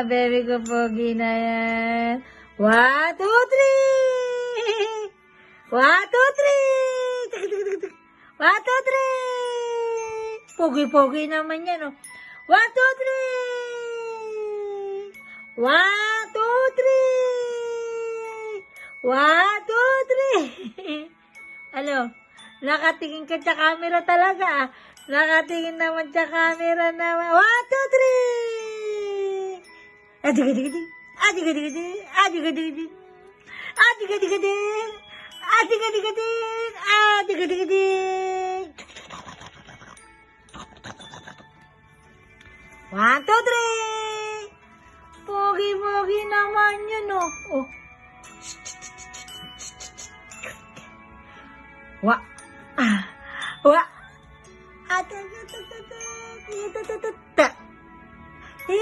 baby ko pogi na yan. 1, 2, 3! 1, 2, 3! 1, 2, 3! Pogi-pogi naman yan, oh. 1, 2, 3! 1, 2, 3! 1, 2, 3! Ano? Nakatingin ka sa camera talaga, ah. Nakatingin naman sa camera naman. 1, 2, 3! Adig-adig-adig. Adig-adig-adig. Adig-adig-adig. Adig-adig-adig. Adig-adig-adig. Adig-adig-adig. 1, 2, 3! Pogi-pogi naman yun, oh. Oh. Wa. Wa.